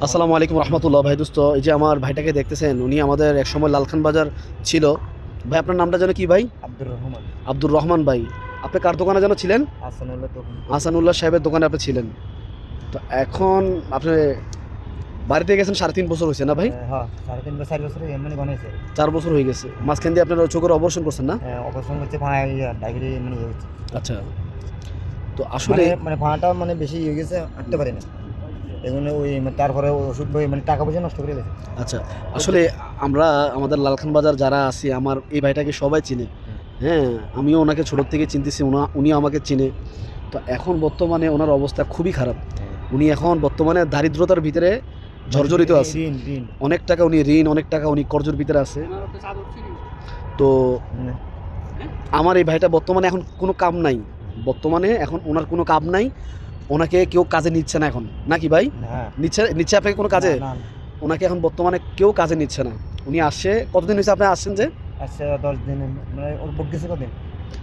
আসসালামু আলাইকুম রহমতুল্লাহ। ভাই দোস্ত, এই যে আমার ভাইটাকে দেখতেছেন, উনি আমাদের একসময় লালখান বাজার ছিল। ভাই আপনার নামটা যেন কি ভাই? আব্দুর রহমান। আব্দুর রহমান ভাই। আপনি কার দোকানে যেন ছিলেন? আসানুল্লাহ তখন আহসানুল্লাহ সাহেবের দোকানে আপনি ছিলেন। তো এখন আপনি বাড়িতে গেছেন 3.5 বছর হয়েছে না ভাই? হ্যাঁ 3.5 4 বছর এমনি বানাইছে। 4 বছর হয়ে গেছে। মাঝখান দিয়ে আপনার চোখের অপারেশন করছেন না? অপারেশন করছে ডায়াবেটিস মানে ইয়ে হচ্ছে। আচ্ছা। তো মানে আসলে মানে ভাঁটা মানে বেশি হয়ে গেছে, হাঁটতে পারি না। এগুলো ওই তারপরে ওষুধ বই মানে টাকা পয়সা নষ্ট করে দিয়েছে। আচ্ছা, আসলে আমরা আমাদের লালখান বাজার যারা আছি, আমার এই ভাইটাকে সবাই চিনে। হ্যাঁ, আমিও ওনাকে ছোটোর থেকে চিনতেছি, উনিও আমাকে চিনে। তো এখন বর্তমানে ওনার অবস্থা খুবই খারাপ। উনি এখন বর্তমানে দারিদ্রতার ভিতরে জর্জরিত আছে। অনেক টাকা উনি ঋণ, অনেক টাকা উনি কর্জের ভিতরে আছে। তো আমার এই ভাইটা বর্তমানে এখন কোনো কাম নাই। বর্তমানে এখন ওনার কোনো কাম নাই। ওনাকে কেউ কাজে নিচ্ছে না এখন, নাকি ভাই? নিচ্ছে আপনাকে কোনো কাজে? ওনাকে এখন বর্তমানে কেউ কাজে নিচ্ছে না। উনি আসছে, কতদিন হয়েছে আপনি আসছেন যে? আচ্ছা 10 দিন, মানে ওর বুক গেছে কদিন।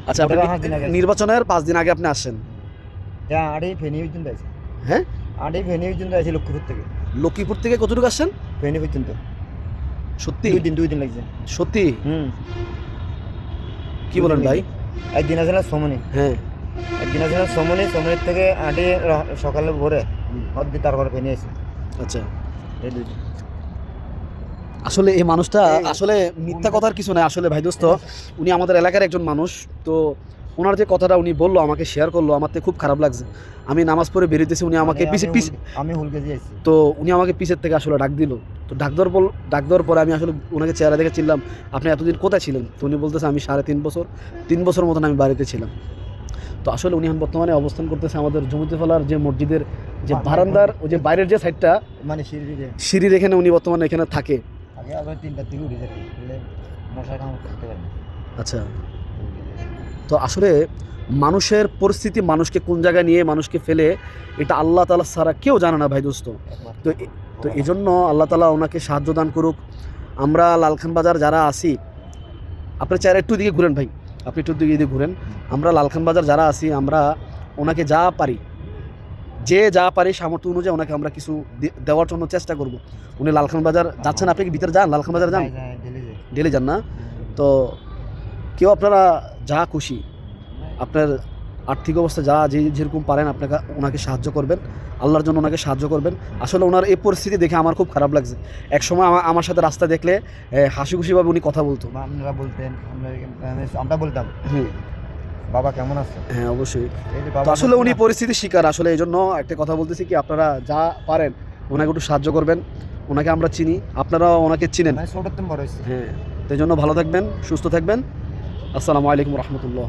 আচ্ছা, আপনি নির্বাচনের 5 দিন আগে আপনি আসছেন। আড়ে ফেনী পর্যন্ত আছে। হ্যাঁ, আড়ে ফেনী পর্যন্ত আছে লক্ষ্মীপুর থেকে। লক্ষ্মীপুর থেকে কতটুকু আসছেন? ফেনী পর্যন্ত। সত্যি? 2 দিন লাগছে। সত্যি? কি বলেন ভাই? একদিন আছে না সমনি। হ্যাঁ, একদিন আছে না সমনির থেকে আটে সকালে ভোরে অর্ধেক তারপরে ফেনী আছে। আচ্ছা। এই 2 দিন। আসলে এই মানুষটা আসলে মিথ্যা কথার কিছু নাই আসলে ভাই দোস্ত। উনি আমাদের এলাকার একজন মানুষ। তো ওনার যে কথাটা উনি বললো, আমাকে শেয়ার করলো, আমার তো খুব খারাপ লাগছে। আমি নামাজ পড়ে বেরিয়েছি, উনি আমাকে আমি হুলকে দিয়েছি। তো উনি আমাকে পিছের থেকে আসলে ডাক দিল। তো ডাক দেওয়ার পরে আমি আসলে ওনাকে চেহারা দেখে চিনলাম, আপনি এতদিন কোথায় ছিলেন? তো উনি বলতেছে আমি 3.5 বছর মতন আমি বাড়িতে ছিলাম। তো আসলে উনি এখন বর্তমানে অবস্থান করতেছে আমাদের জমিতেফলার যে মসজিদের যে বারান্দার ওই যে বাইরের যে সাইডটা, মানে সিঁড়ির এখানে উনি বর্তমানে এখানে থাকে। আগে আবার 3টার দিকে উঠে যাবে, মশা কামড় করতে পারে না। আচ্ছা। তো আসলে মানুষের পরিস্থিতি মানুষকে কোন জায়গায় নিয়ে মানুষকে ফেলে, এটা আল্লাহ তাআলা ছাড়া কেউ জানে না ভাই দোস্ত। তো তো এই জন্য আল্লাহ তাআলা ওনাকে সাহায্য দান করুক। আমরা লালখান বাজার যারা আছি, আপনি চাইলে একটু দিকে ঘুরেন ভাই, আপনি একটু দিকে ঘুরেন। আমরা লালখান বাজার যারা আছি, আমরা ওনাকে যা পারি, যা পারি সামর্থ্য অনুযায়ী ওনাকে আমরা কিছু দেওয়ার জন্য চেষ্টা করব। উনি লালখান বাজার যাচ্ছেন, আপনি কি ভিতরে যান? লালখান বাজার যান? ডেলি যান না? তো কেউ আপনারা যা খুশি, আপনার আর্থিক অবস্থা যা যেরকম পারেন আপনাকে ওনাকে সাহায্য করবেন, আল্লাহর জন্য ওনাকে সাহায্য করবেন। আসলে ওনার এই পরিস্থিতি দেখে আমার খুব খারাপ লাগছে। একসময় আমার সাথে রাস্তা দেখলে হাসি খুশিভাবে উনি কথা বলতো। আপনারা বলতেন, আমরা বলতাম বাবা কেমন আছে। হ্যাঁ, অবশ্যই। তো আসলে উনি পরিস্থিতির শিকার। আসলে এই জন্য একটা কথা বলতেছি কি, আপনারা যা পারেন ওনাকে একটু সাহায্য করবেন। ওনাকে আমরা চিনি, আপনারাও ওনাকে চিনেন। হ্যাঁ, তো এই জন্য ভালো থাকবেন, সুস্থ থাকবেন। আসসালামু আলাইকুম রহমতুল্লাহ।